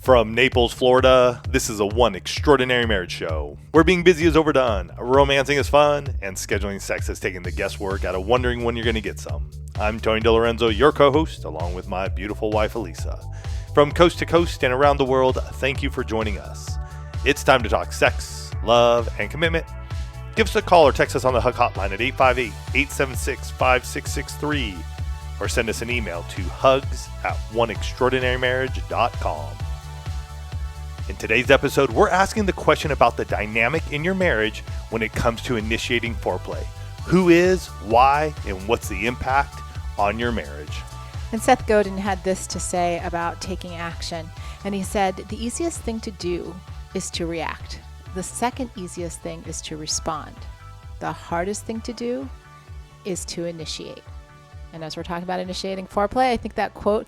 From Naples, Florida, this is a One Extraordinary Marriage show, where being busy is overdone, romancing is fun, and scheduling sex has taken the guesswork out of wondering when you're going to get some. I'm Tony DeLorenzo, your co-host, along with my beautiful wife, Elisa. From coast to coast and around the world, thank you for joining us. It's time to talk sex, love, and commitment. Give us a call or text us on the Hug Hotline at 858-876-5663, or send us an email to hugs@oneextraordinarymarriage.com. In today's episode, we're asking the question about the dynamic in your marriage when it comes to initiating foreplay. Who is, why, and what's the impact on your marriage? And Seth Godin had this to say about taking action. And he said, the easiest thing to do is to react. The second easiest thing is to respond. The hardest thing to do is to initiate. And as we're talking about initiating foreplay, I think that quote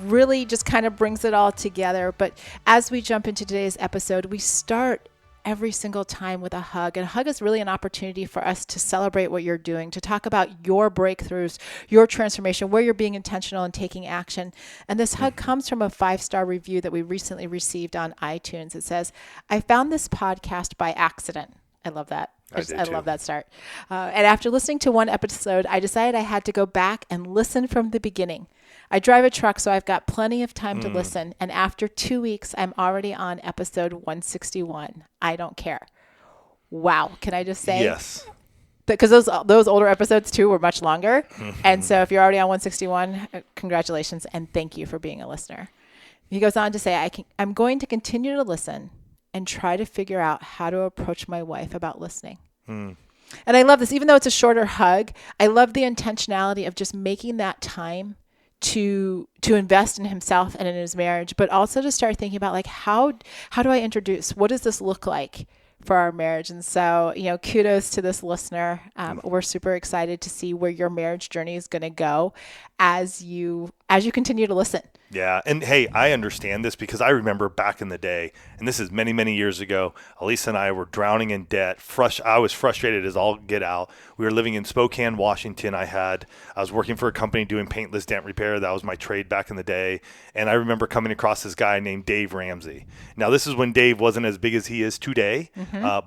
really just kind of brings it all together. But as we jump into today's episode, we start every single time with a hug. And a hug is really an opportunity for us to celebrate what you're doing, to talk about your breakthroughs, your transformation, where you're being intentional and taking action. And this hug comes from a 5-star review that we recently received on iTunes. It says, I found this podcast by accident. I love that. I love that start. And after listening to one episode, I decided I had to go back and listen from the beginning. I drive a truck, so I've got plenty of time to listen. And after 2 weeks, I'm already on episode 161. I don't care. Wow. Can I just say? Yes. Because those older episodes, too, were much longer. And so if you're already on 161, congratulations. And thank you for being a listener. He goes on to say, I'm going to continue to listen and try to figure out how to approach my wife about listening. And I love this. Even though it's a shorter hug, I love the intentionality of just making that time to invest in himself and in his marriage, but also to start thinking about, like, how do I introduce? What does this look like for our marriage? And so, kudos to this listener. We're super excited to see where your marriage journey is going to go as you continue to listen. Yeah. And hey, I understand this because I remember back in the day, and this is many, many years ago, Elisa and I were drowning in debt. I was frustrated as all get out. We were living in Spokane, Washington. I was working for a company doing paintless dent repair. That was my trade back in the day. And I remember coming across this guy named Dave Ramsey. Now, this is when Dave wasn't as big as he is today,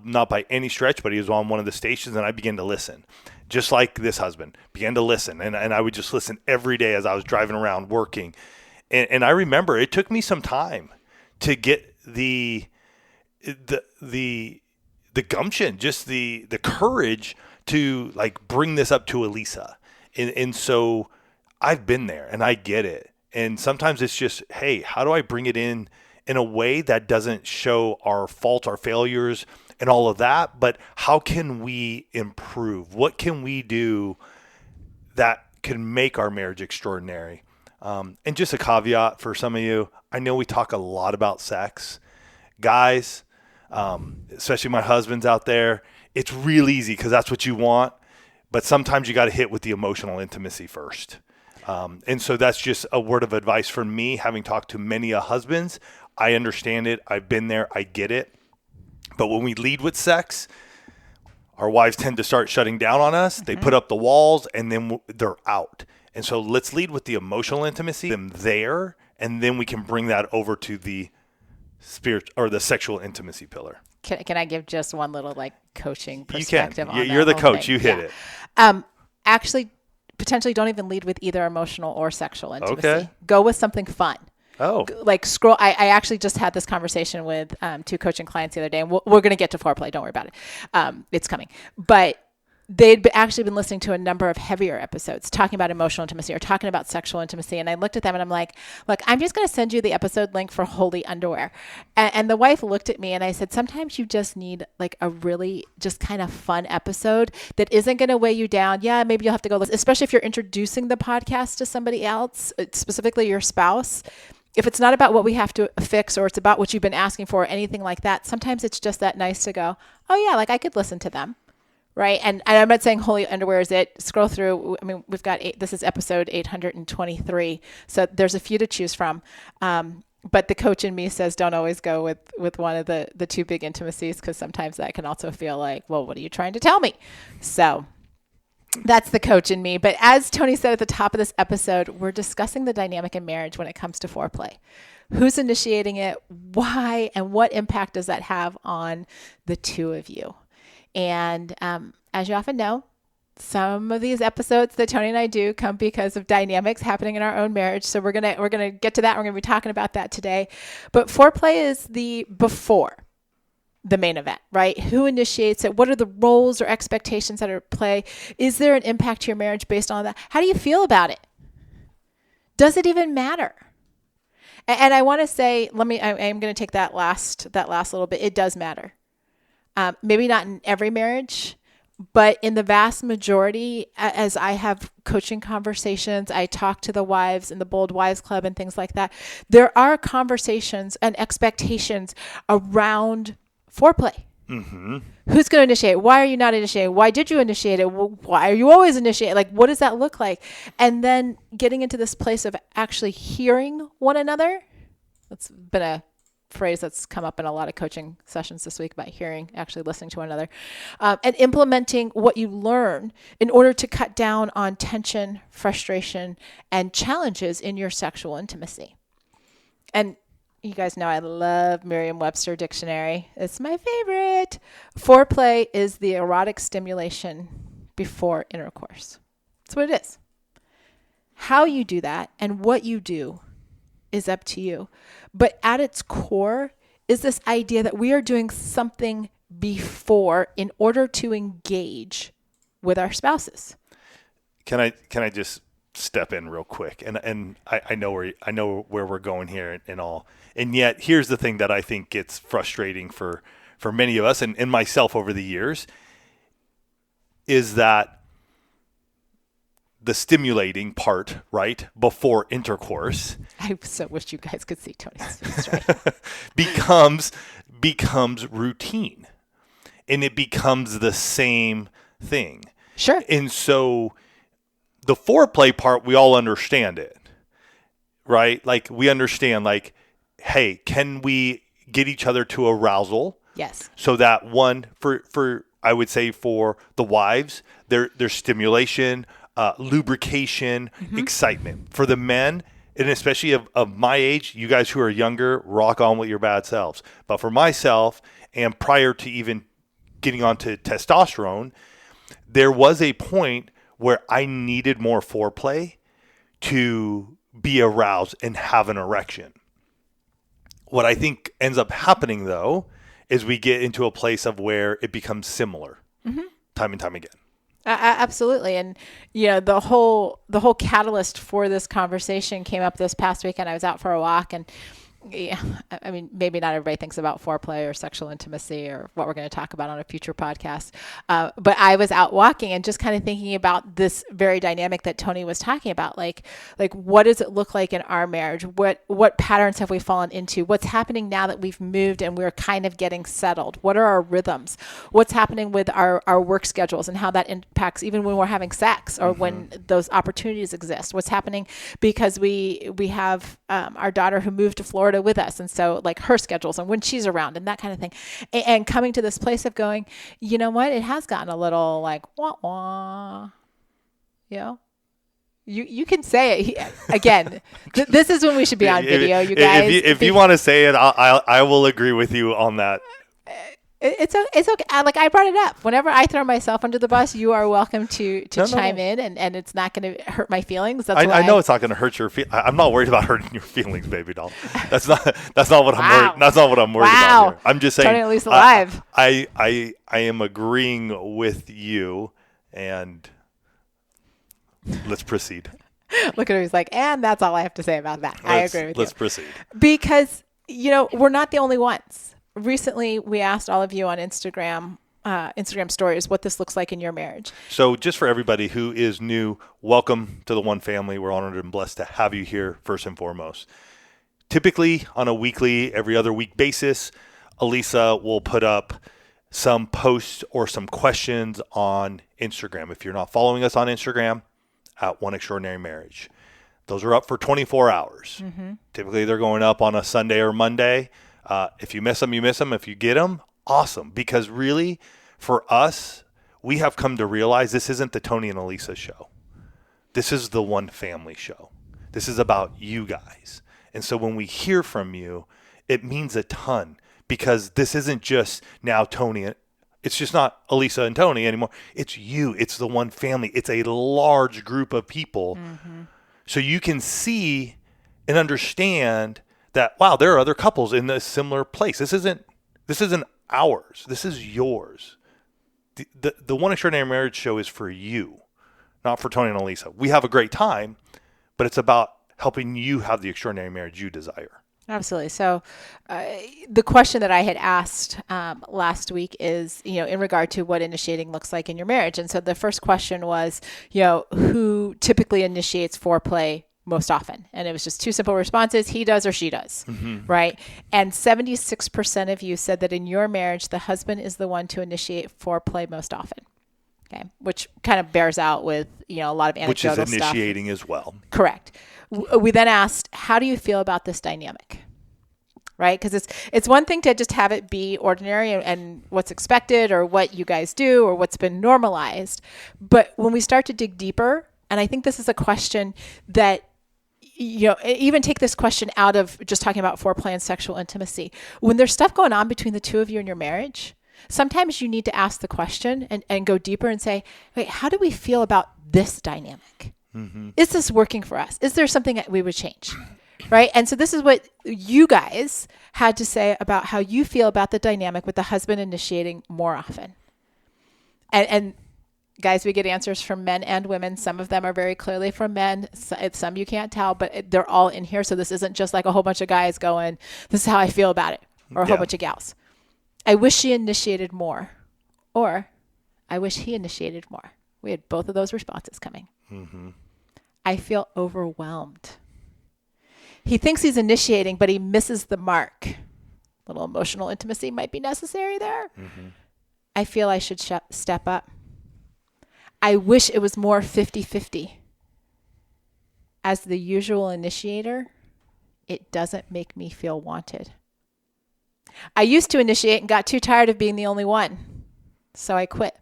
not by any stretch, but he was on one of the stations, and I began to listen. Just like this husband, began to listen. And I would just listen every day as I was driving around working. And I remember it took me some time to get the gumption, just the courage to, like, bring this up to Elisa. And so I've been there and I get it. And sometimes it's just, hey, how do I bring it in a way that doesn't show our faults, our failures, and all of that, but how can we improve? What can we do that can make our marriage extraordinary? And just a caveat for some of you, I know we talk a lot about sex. Guys, especially my husbands out there, it's real easy because that's what you want, but sometimes you got to hit with the emotional intimacy first. And so that's just a word of advice from me, having talked to many husbands. I understand it. I've been there. I get it. But when we lead with sex, our wives tend to start shutting down on us. They put up the walls, and then they're out. And so let's lead with the emotional intimacy, them there, and then we can bring that over to the spirit or the sexual intimacy pillar. Can I give just one little, like, coaching perspective on that? You're the coach. Thing? You hit it. Actually, potentially don't even lead with either emotional or sexual intimacy. Okay. Go with something fun. Oh, like scroll. I actually just had this conversation with 2 coaching clients the other day, and we're going to get to foreplay. Don't worry about it. It's coming. But they'd actually been listening to a number of heavier episodes talking about emotional intimacy or talking about sexual intimacy. And I looked at them and I'm like, look, I'm just going to send you the episode link for Holy Underwear. And the wife looked at me and I said, sometimes you just need, like, a really just kind of fun episode that isn't going to weigh you down. Yeah, maybe you'll have to go listen, especially if you're introducing the podcast to somebody else, specifically your spouse. If it's not about what we have to fix or it's about what you've been asking for or anything like that, sometimes it's just that nice to go, oh yeah, like I could listen to them. Right. And I'm not saying Holy Underwear is it. Scroll through. I mean, we've got this is episode 823. So there's a few to choose from. But the coach in me says don't always go with one of the 2 big intimacies, because sometimes that can also feel like, well, what are you trying to tell me? So that's the coach in me. But as Tony said at the top of this episode, we're discussing the dynamic in marriage when it comes to foreplay. Who's initiating it? Why? And what impact does that have on the two of you? And as you often know, some of these episodes that Tony and I do come because of dynamics happening in our own marriage. So we're gonna get to that. We're gonna be talking about that today. But foreplay is the before the main event, right? Who initiates it? What are the roles or expectations that are at play? Is there an impact to your marriage based on that? How do you feel about it? Does it even matter? And I want to say, I am going to take that last little bit. It does matter. Maybe not in every marriage, but in the vast majority, as I have coaching conversations, I talk to the wives in the Bold Wives Club and things like that. There are conversations and expectations around foreplay. Mm-hmm. Who's going to initiate? Why are you not initiating? Why did you initiate it? Why are you always initiating? Like, what does that look like? And then getting into this place of actually hearing one another. That's been a phrase that's come up in a lot of coaching sessions this week about hearing, actually listening to one another, and implementing what you learn in order to cut down on tension, frustration, and challenges in your sexual intimacy. And you guys know I love Merriam-Webster dictionary. It's my favorite. Foreplay is the erotic stimulation before intercourse. That's what it is. How you do that and what you do is up to you. But at its core is this idea that we are doing something before in order to engage with our spouses. Can I just step in real quick? And I know where we're going here and all. And yet here's the thing that I think gets frustrating for many of us and myself over the years is that the stimulating part, right, before intercourse. I so wish you guys could see Tony's face, right? becomes routine. And it becomes the same thing. Sure. And so the foreplay part, we all understand it, right? Like we understand, like, hey, can we get each other to arousal? Yes. So that one, for I would say for the wives, there's stimulation, lubrication, excitement. For the men, and especially of my age, you guys who are younger, rock on with your bad selves. But for myself, and prior to even getting onto testosterone, there was a point where I needed more foreplay to be aroused and have an erection. What I think ends up happening, though, is we get into a place of where it becomes similar time and time again. Absolutely. And, you know, the whole catalyst for this conversation came up this past weekend. I was out for a walk and yeah, I mean, maybe not everybody thinks about foreplay or sexual intimacy or what we're going to talk about on a future podcast. But I was out walking and just kind of thinking about this very dynamic that Tony was talking about. Like what does it look like in our marriage? What patterns have we fallen into? What's happening now that we've moved and we're kind of getting settled? What are our rhythms? What's happening with our work schedules and how that impacts even when we're having sex or when those opportunities exist? What's happening because we have our daughter who moved to Florida with us, and so like her schedules and when she's around and that kind of thing, and coming to this place of going, you know what, it has gotten a little like wah wah, you know. You can say it again. This is when we should be on video, you guys. If you want to say it, I will agree with you on that. It's okay. Like I brought it up. Whenever I throw myself under the bus, you are welcome to chime in, and it's not going to hurt my feelings. That's why I know it's not going to hurt your feelings. I'm not worried about hurting your feelings, baby doll. That's not what I'm worried. That's not what I'm worried about here. I'm just saying. Tony, at least alive. I am agreeing with you, and let's proceed. Look at her. He's like, and that's all I have to say about that. I agree with you. Let's proceed. Because, you know, we're not the only ones. Recently, we asked all of you on Instagram stories what this looks like in your marriage. So just for everybody who is new, welcome to the One Family. We're honored and blessed to have you here first and foremost. Typically on a weekly, every other week basis, Elisa will put up some posts or some questions on Instagram. If you're not following us on Instagram, at One Extraordinary Marriage. Those are up for 24 hours. Typically they're going up on a Sunday or Monday. If you miss them, you miss them. If you get them, awesome. Because really, for us, we have come to realize this isn't the Tony and Elisa show. This is the One Family show. This is about you guys. And so when we hear from you, it means a ton, because this isn't just now Tony. It's just not Elisa and Tony anymore. It's you. It's the one family. It's a large group of people. Mm-hmm. So you can see and understand that, wow, there are other couples in a similar place. This isn't ours. This is yours. The One Extraordinary Marriage show is for you, not for Tony and Elisa. We have a great time, but it's about helping you have the extraordinary marriage you desire. Absolutely. So the question that I had asked last week is, in regard to what initiating looks like in your marriage. And so the first question was, who typically initiates foreplay most often? And it was just two simple responses: he does or she does, right? And 76% of you said that in your marriage, the husband is the one to initiate foreplay most often. Okay, which kind of bears out with, a lot of anecdotal stuff. Which is initiating as well. Correct. We then asked, how do you feel about this dynamic? Right? Because it's one thing to just have it be ordinary and what's expected or what you guys do or what's been normalized. But when we start to dig deeper, and I think this is a question that, even take this question out of just talking about foreplay and sexual intimacy. When there's stuff going on between the two of you in your marriage, sometimes you need to ask the question and go deeper and say, wait, how do we feel about this dynamic? Mm-hmm. Is this working for us? Is there something that we would change? Right? And so this is what you guys had to say about how you feel about the dynamic with the husband initiating more often. And guys, we get answers from men and women. Some of them are very clearly from men. Some you can't tell, but they're all in here. So this isn't just like a whole bunch of guys going, this is how I feel about it, or a whole bunch of gals. I wish she initiated more, or I wish he initiated more. We had both of those responses coming. Mm-hmm. I feel overwhelmed. He thinks he's initiating, but he misses the mark. A little emotional intimacy might be necessary there. Mm-hmm. I feel I should step up. I wish it was more 50-50. As the usual initiator, it doesn't make me feel wanted. I used to initiate and got too tired of being the only one, so I quit.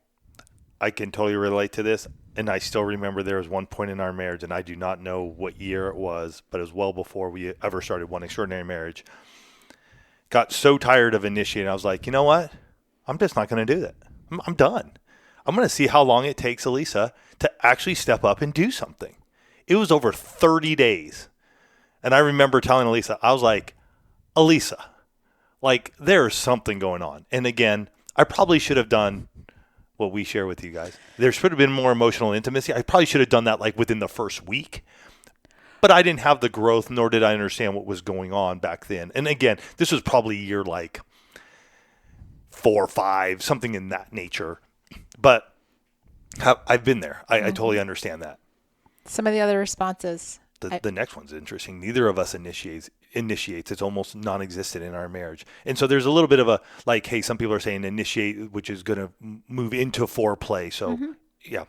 I can totally relate to this, and I still remember there was one point in our marriage, and I do not know what year it was, but it was well before we ever started One Extraordinary Marriage. Got so tired of initiating, I was like, you know what? I'm just not going to do that. I'm done. I'm going to see how long it takes Elisa to actually step up and do something. It was over 30 days. And I remember telling Elisa, I was like, Elisa, like there's something going on. And again, I probably should have done what we share with you guys. There should have been more emotional intimacy. I probably should have done that like within the first week. But I didn't have the growth, nor did I understand what was going on back then. And again, this was probably year like 4 or 5, something in that nature. But I've been there. I totally understand that. Some of the other responses. The next one's interesting. Neither of us initiates. It's almost non-existent in our marriage. And so there's a little bit of a, like, hey, some people are saying initiate, which is going to move into foreplay. So, yeah.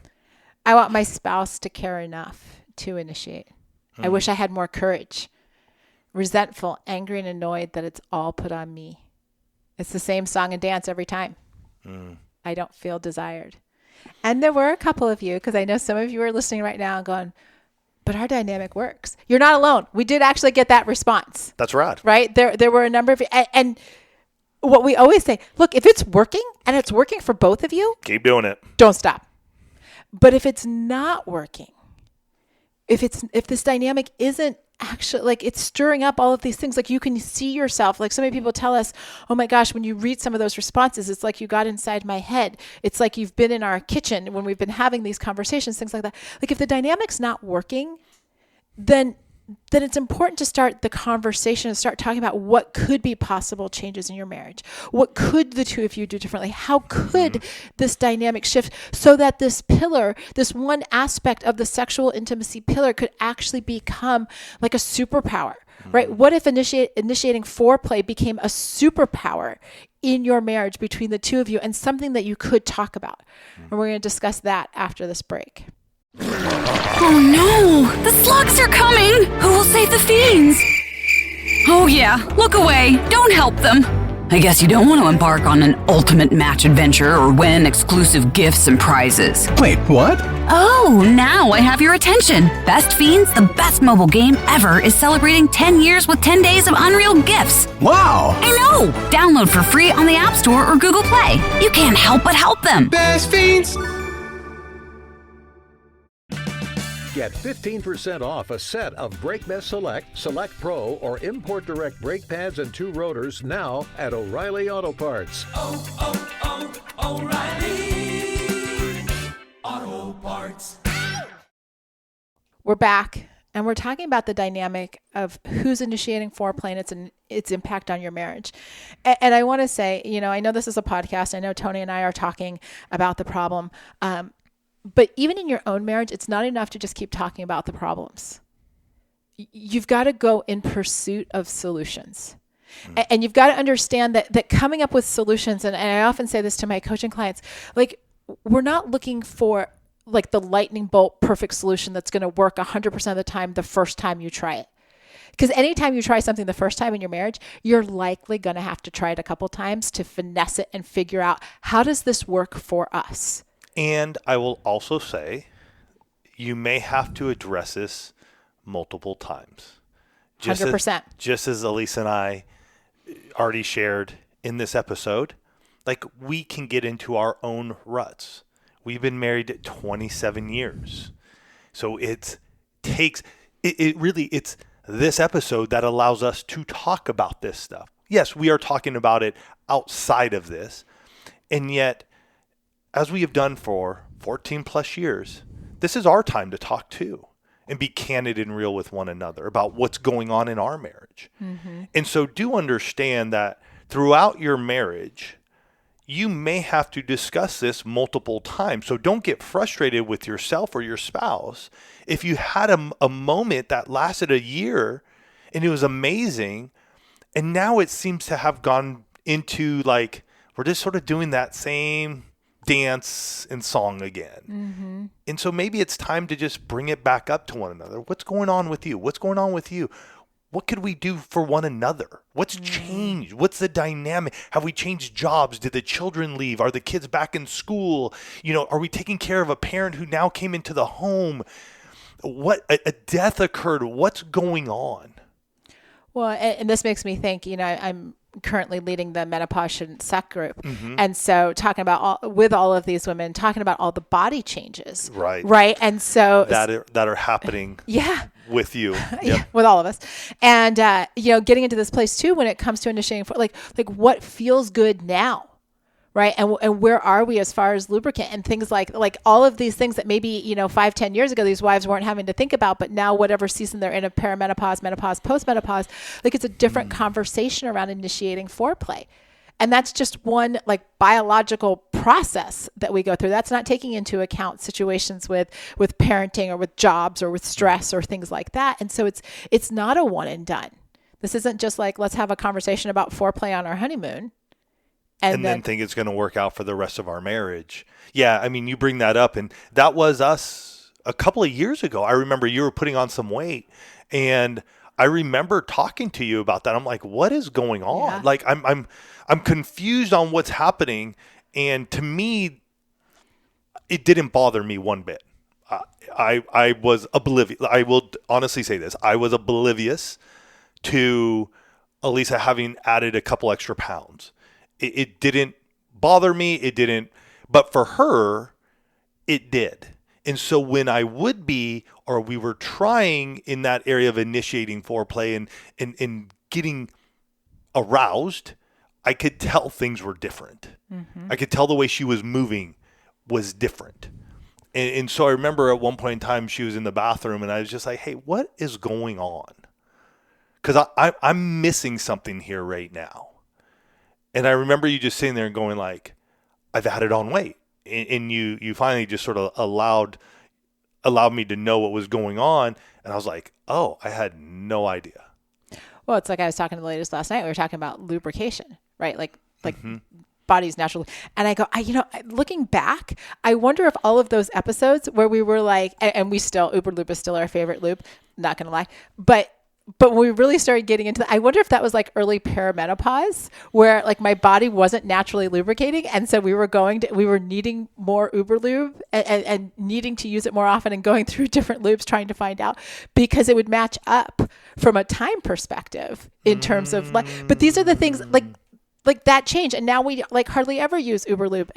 I want my spouse to care enough to initiate. I wish I had more courage. Resentful, angry, and annoyed that it's all put on me. It's the same song and dance every time. I don't feel desired. And there were a couple of you, because I know some of you are listening right now and going, but our dynamic works. You're not alone. We did actually get that response. That's right. Right? There were a number of you. And what we always say, look, if it's working and it's working for both of you, keep doing it. Don't stop. But if it's not working, if this dynamic isn't actually, like, it's stirring up all of these things, like you can see yourself, like so many people tell us, oh my gosh, when you read some of those responses, it's like you got inside my head. It's like you've been in our kitchen when we've been having these conversations, things like that. Like if the dynamic's not working, then it's important to start the conversation and start talking about what could be possible changes in your marriage. What could the two of you do differently? How could this dynamic shift so that this pillar, this one aspect of the sexual intimacy pillar could actually become like a superpower, right? What if initiating foreplay became a superpower in your marriage between the two of you and something that you could talk about? And we're going to discuss that after this break. Oh no! The slugs are coming! Who will save the fiends? Oh yeah, look away. Don't help them. I guess you don't want to embark on an ultimate match adventure or win exclusive gifts and prizes. Wait, what? Oh, now I have your attention. Best Fiends, the best mobile game ever, is celebrating 10 years with 10 days of unreal gifts. Wow! I know! Download for free on the App Store or Google Play. You can't help but help them. Best Fiends! Get 15% off a set of BrakeMess Select, Select Pro, or Import Direct brake pads and 2 rotors now at O'Reilly Auto Parts. O'Reilly Auto Parts. We're back, and we're talking about the dynamic of who's initiating foreplay and its impact on your marriage. And I want to say, I know this is a podcast. I know Tony and I are talking about the problem. But even in your own marriage, it's not enough to just keep talking about the problems. You've got to go in pursuit of solutions. And you've got to understand that coming up with solutions, and I often say this to my coaching clients, like, we're not looking for like the lightning bolt perfect solution that's going to work 100% of the time the first time you try it. Because anytime you try something the first time in your marriage, you're likely going to have to try it a couple times to finesse it and figure out, how does this work for us? And I will also say, you may have to address this multiple times. 100%. Just as Elisa and I already shared in this episode, like, we can get into our own ruts. We've been married 27 years. So it's this episode that allows us to talk about this stuff. Yes, we are talking about it outside of this. And yet, as we have done for 14 plus years, this is our time to talk too and be candid and real with one another about what's going on in our marriage. Mm-hmm. And so do understand that throughout your marriage, you may have to discuss this multiple times. So don't get frustrated with yourself or your spouse. If you had a moment that lasted a year and it was amazing, and now it seems to have gone into, like, we're just sort of doing that same dance and song again. Mm-hmm. And so maybe it's time to just bring it back up to one another. What's going on with you? What's going on with you? What could we do for one another? What's changed? What's the dynamic? Have we changed jobs? Did the children leave? Are the kids back in school? Are we taking care of a parent who now came into the home? What a death occurred? What's going on? Well, and this makes me think, I'm currently leading the Menopause Shouldn't Suck group. Mm-hmm. And so talking about all of these women, talking about all the body changes. Right. And so that are happening. Yeah. With you. Yep. Yeah, with all of us. And, getting into this place too, when it comes to initiating, like what feels good now. Right. And where are we as far as lubricant and things like all of these things that maybe, 5-10 years ago, these wives weren't having to think about, but now whatever season they're in, of perimenopause, menopause, postmenopause, like, it's a different conversation around initiating foreplay. And that's just one, like, biological process that we go through. That's not taking into account situations with parenting or with jobs or with stress or things like that. And so it's not a one and done. This isn't just like, let's have a conversation about foreplay on our honeymoon. And then think it's going to work out for the rest of our marriage. Yeah, I mean, you bring that up, and that was us a couple of years ago. I remember you were putting on some weight, and I remember talking to you about that. I'm like, what is going on? Yeah. Like, I'm confused on what's happening, and to me, it didn't bother me one bit. I was oblivious. I will honestly say this. I was oblivious to Elisa having added a couple extra pounds. It didn't bother me. It didn't. But for her, it did. And so when I would be, or we were trying in that area of initiating foreplay and getting aroused, I could tell things were different. Mm-hmm. I could tell the way she was moving was different. And so I remember at one point in time, she was in the bathroom, and I was just like, hey, what is going on? Because I'm missing something here right now. And I remember you just sitting there and going like, I've added on weight. And you finally just sort of allowed me to know what was going on. And I was like, oh, I had no idea. Well, it's like I was talking to the ladies last night. We were talking about lubrication, right? Like mm-hmm. Body's natural. And I go, looking back, I wonder if all of those episodes where we were like, and we still, Uber Loop is still our favorite loop, not going to lie. But but when we really started getting into that, I wonder if that was like early perimenopause, where like my body wasn't naturally lubricating. And so we were needing more Uber lube and needing to use it more often and going through different lubes trying to find out, because it would match up from a time perspective in terms of like, but these are the things like that change. And now we like hardly ever use Uber lube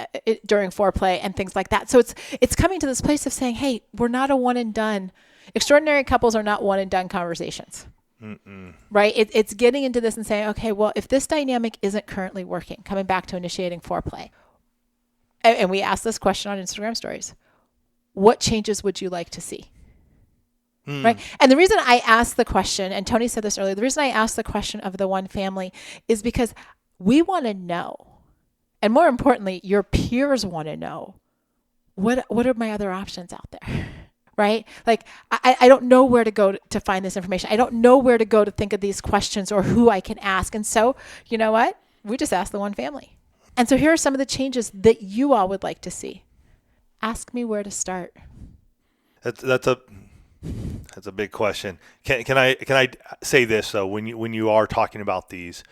during foreplay and things like that. So it's coming to this place of saying, hey, we're not a one and done. Extraordinary couples are not one and done conversations. Right? It's getting into this and saying, okay, well, if this dynamic isn't currently working, coming back to initiating foreplay, and we ask this question on Instagram stories, what changes would you like to see? Right? And the reason I asked the question, and Tony said this earlier, the reason I asked the question of the one family is because we want to know, and more importantly, your peers want to know, what are my other options out there? Right? Like, I don't know where to go to find this information. I don't know where to go to think of these questions or who I can ask. And so, you know what? We just asked the one family. And so here are some of the changes that you all would like to see. Ask me where to start. That's a big question. Can I say this though? When you are talking about these,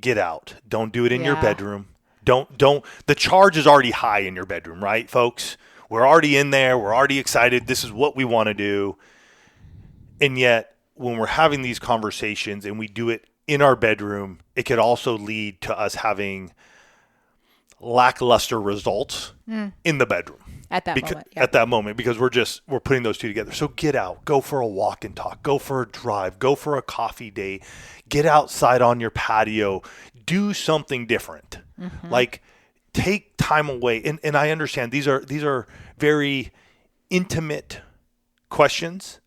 get out. Don't do it in your bedroom. Don't. The charge is already high in your bedroom, right, folks? We're already in there. We're already excited. This is what we want to do. And yet, when we're having these conversations and we do it in our bedroom, it could also lead to us having lackluster results in the bedroom. At that moment. Yeah. At that moment, because we're putting those two together. So get out, go for a walk and talk, go for a drive, go for a coffee date, get outside on your patio, do something different. Like, take time away. And I understand these are very intimate questions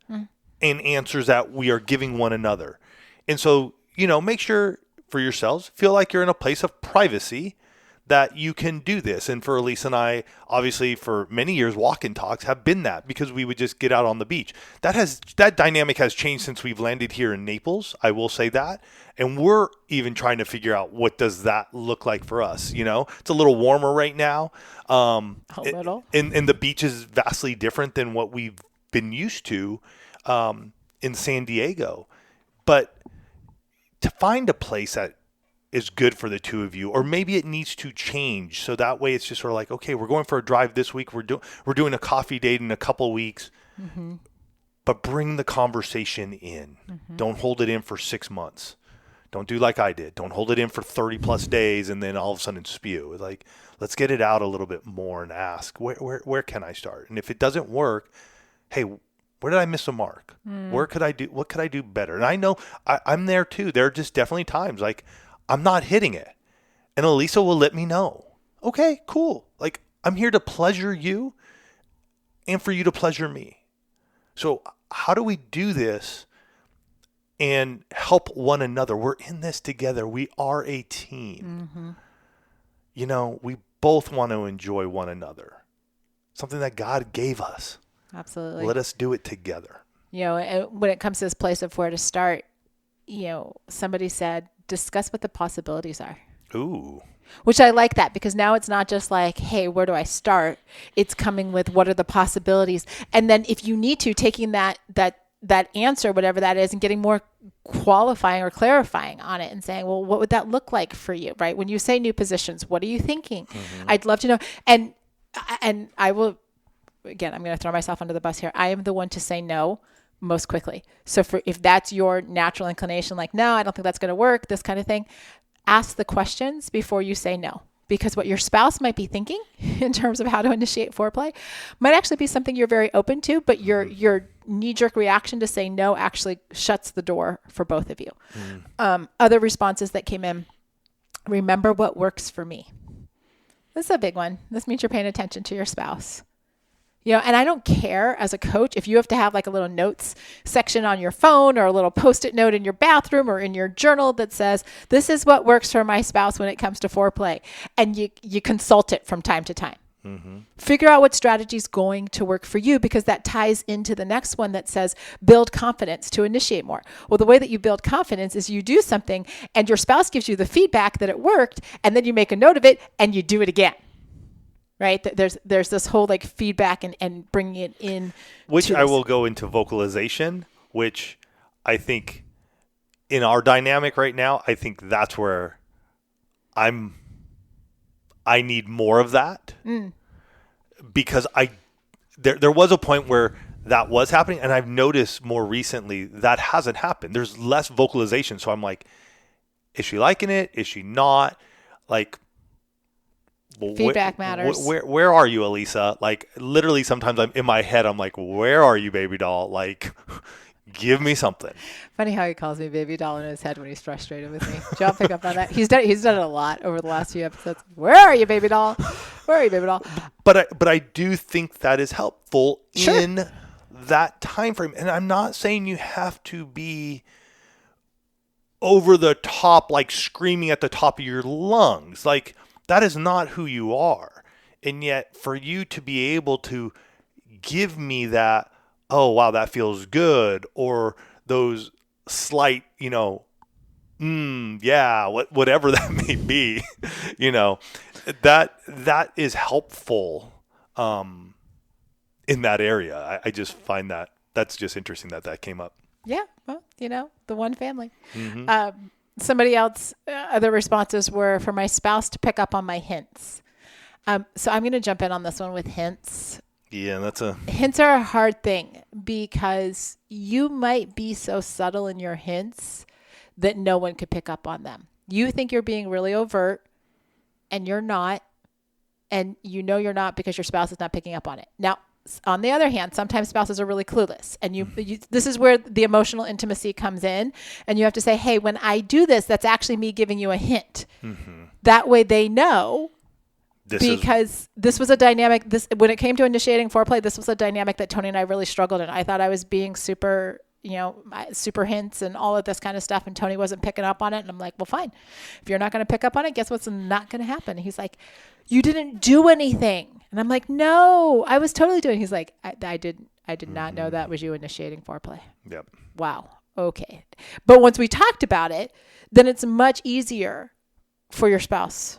and answers that we are giving one another. And so, make sure for yourselves, feel like you're in a place of privacy that you can do this. And for Elise and I, obviously for many years, walk and talks have been that, because we would just get out on the beach. That dynamic has changed since we've landed here in Naples. I will say that. And we're even trying to figure out, what does that look like for us? It's a little warmer right now. A little. And the beach is vastly different than what we've been used to in San Diego. But to find a place that is good for the two of you, or maybe it needs to change. So that way it's just sort of like, okay, we're going for a drive this week. We're doing a coffee date in a couple of weeks, but bring the conversation in. Don't hold it in for 6 months. Don't do like I did. Don't hold it in for 30 plus days and then all of a sudden spew. Like, let's get it out a little bit more and ask, where can I start? And if it doesn't work, hey, where did I miss a mark? What could I do better? And I know I'm there too. There are just definitely times like, I'm not hitting it. And Elisa will let me know. Okay, cool. Like, I'm here to pleasure you and for you to pleasure me. So how do we do this and help one another? We're in this together. We are a team. We both want to enjoy one another. Something that God gave us. Absolutely. Let us do it together. When it comes to this place of where to start, somebody said, discuss what the possibilities are. Ooh. Which I like that, because now it's not just like, hey, where do I start? It's coming with, what are the possibilities? And then if you need to, taking that answer, whatever that is, and getting more qualifying or clarifying on it and saying, well, what would that look like for you, right? When you say new positions, what are you thinking? I'd love to know. And I will, again, I'm going to throw myself under the bus here. I am the one to say no most quickly. So if that's your natural inclination, like, no, I don't think that's going to work, this kind of thing, ask the questions before you say no. Because what your spouse might be thinking in terms of how to initiate foreplay might actually be something you're very open to, but your knee-jerk reaction to say no actually shuts the door for both of you. Other responses that came in, remember what works for me. This is a big one. This means you're paying attention to your spouse. And I don't care as a coach if you have to have like a little notes section on your phone or a little Post-it note in your bathroom or in your journal that says, this is what works for my spouse when it comes to foreplay. And you consult it from time to time. Figure out what strategy is going to work for you, because that ties into the next one that says build confidence to initiate more. Well, the way that you build confidence is you do something and your spouse gives you the feedback that it worked, and then you make a note of it and you do it again. Right? There's this whole like feedback and bringing it in. Which I will go into vocalization, which I think in our dynamic right now, I think that's where I need more of that because there was a point where that was happening, and I've noticed more recently that hasn't happened. There's less vocalization, so I'm like, is she liking it? Is she not? Like, well, Feedback matters. Where are you, Elisa? Like, literally, sometimes I'm in my head. I'm like, where are you, baby doll? Like, give me something. Funny how he calls me baby doll in his head when he's frustrated with me. Did y'all pick up on that? He's done it a lot over the last few episodes. Where are you, baby doll? Where are you, baby doll? But I do think that is helpful Sure. in that time frame. And I'm not saying you have to be over the top, like screaming at the top of your lungs. Like, that is not who you are. And yet for you to be able to give me that, oh, wow, that feels good, or those slight, yeah, whatever that may be, that is helpful in that area. I just find that's just interesting that came up. Yeah, well, the one family. Somebody else, other responses were for my spouse to pick up on my hints. So I'm going to jump in on this one with hints. Yeah, hints are a hard thing because you might be so subtle in your hints that no one could pick up on them. You think you're being really overt and you're not, and you're not because your spouse is not picking up on it. Now, on the other hand, sometimes spouses are really clueless, and this is where the emotional intimacy comes in, and you have to say, hey, when I do this, that's actually me giving you a hint. That way they know. Because this was a dynamic, when it came to initiating foreplay, this was a dynamic that Tony and I really struggled in. I thought I was being super, super hints and all of this kind of stuff, and Tony wasn't picking up on it. And I'm like, well, fine. If you're not going to pick up on it, guess what's not going to happen? He's like, you didn't do anything. And I'm like, no, I was totally doing. He's like, I did not know that was you initiating foreplay. Yep. Wow. Okay. But once we talked about it, then it's much easier for your spouse,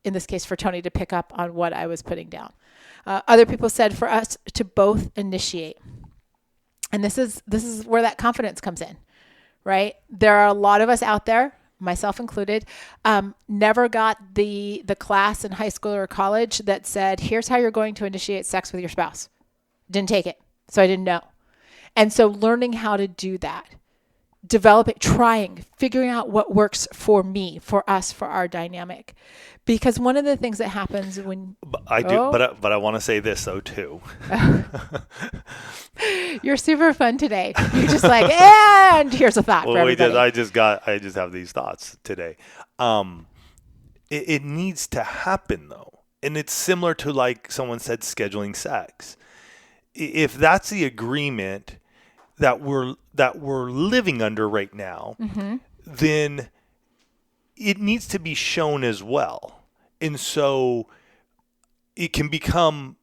in this case for Tony, to pick up on what I was putting down. Other people said for us to both initiate. And this is where that confidence comes in, right? There are a lot of us out there, myself included, never got the class in high school or college that said, here's how you're going to initiate sex with your spouse. Didn't take it. So I didn't know. And so learning how to do that, developing, trying, figuring out what works for me, for us, for our dynamic. Because one of the things that happens when but I want to say this though too. You're super fun today. You're just like, and here's a thought for everybody. I just have these thoughts today. It needs to happen though, and it's similar to, like someone said, scheduling sex. If that's the agreement that we're living under right now, then it needs to be shown as well. And so it can become,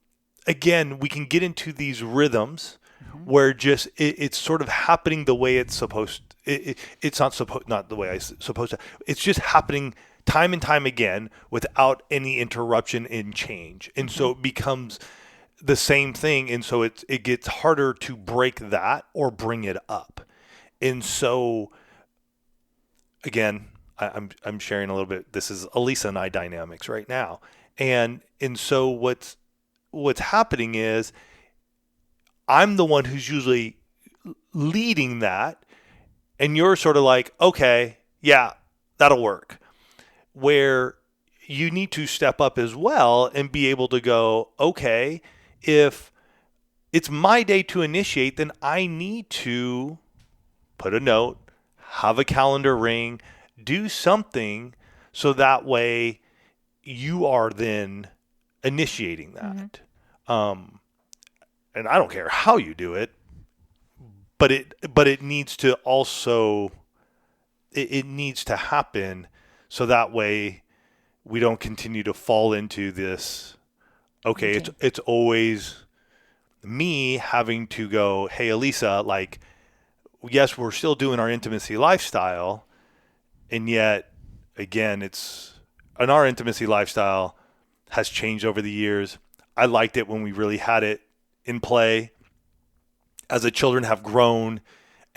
again, we can get into these rhythms where just it's sort of happening the way it's supposed. It's not the way it's supposed to. It's just happening time and time again without any interruption and change. And so it becomes the same thing, and so it gets harder to break that or bring it up. And so again, I'm sharing a little bit. This is Elisa and I dynamics right now, and so what's happening is I'm the one who's usually leading that, and you're sort of like, okay, yeah, that'll work. Where you need to step up as well and be able to go, okay, if it's my day to initiate, then I need to put a note, have a calendar ring, do something so that way you are then initiating that. And I don't care how you do it, but it needs to also, it needs to happen so that way we don't continue to fall into this, okay, it's always me having to go, hey, Elisa, like, yes, we're still doing our intimacy lifestyle, and yet, again, and our intimacy lifestyle has changed over the years. I liked it when we really had it in play. As the children have grown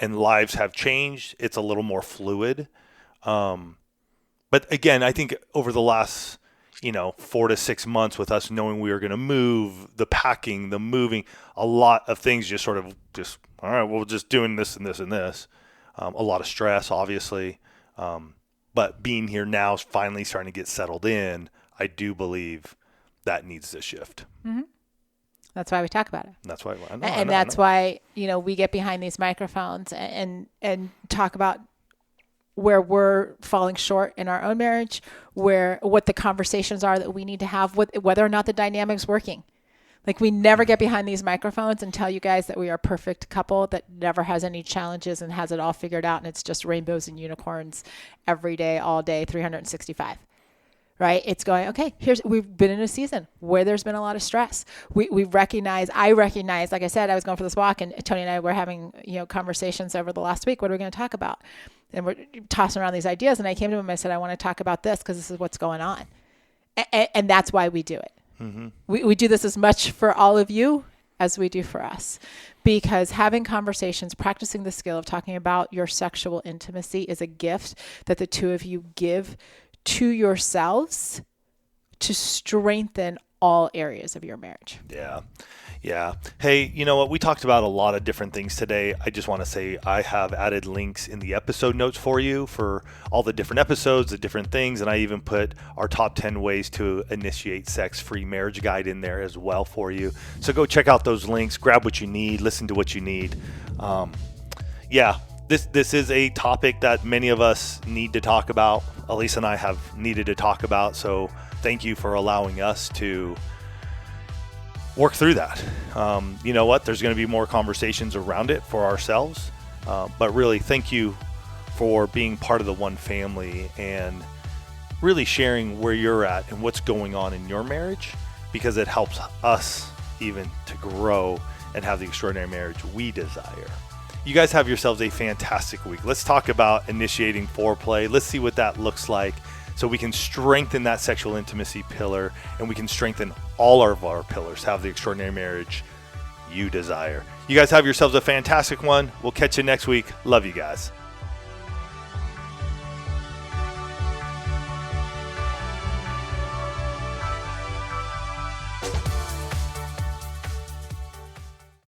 and lives have changed. It's a little more fluid. But again, I think over the last, 4 to 6 months with us knowing we were going to move, the packing, the moving, a lot of things just sort of just, all right, we're just doing this and this and this. A lot of stress, obviously. But being here now is finally starting to get settled in. I do believe that needs to shift. Mm-hmm. That's why we talk about it. That's why, that's why, we get behind these microphones and talk about where we're falling short in our own marriage, what the conversations are that we need to have, whether or not the dynamic's working. Like, we never get behind these microphones and tell you guys that we are a perfect couple that never has any challenges and has it all figured out, and it's just rainbows and unicorns every day, all day, 365. Right? It's going, okay, we've been in a season where there's been a lot of stress. I recognize, like I said, I was going for this walk and Tony and I were having, conversations over the last week. What are we going to talk about? And we're tossing around these ideas. And I came to him and I said, I want to talk about this because this is what's going on. And that's why we do it. Mm-hmm. We do this as much for all of you as we do for us, because having conversations, practicing the skill of talking about your sexual intimacy is a gift that the two of you give to yourselves to strengthen all areas of your marriage. Yeah. Hey, you know what? We talked about a lot of different things today. I just want to say I have added links in the episode notes for you for all the different episodes, the different things. And I even put our top 10 ways to initiate sex-free marriage guide in there as well for you. So go check out those links, grab what you need, listen to what you need. This is a topic that many of us need to talk about. Elisa and I have needed to talk about. So thank you for allowing us to work through that. You know what? There's going to be more conversations around it for ourselves. But really, thank you for being part of the One Family and really sharing where you're at and what's going on in your marriage, because it helps us even to grow and have the extraordinary marriage we desire. You guys have yourselves a fantastic week. Let's talk about initiating foreplay. Let's see what that looks like so we can strengthen that sexual intimacy pillar and we can strengthen all of our pillars, have the extraordinary marriage you desire. You guys have yourselves a fantastic one. We'll catch you next week. Love you guys.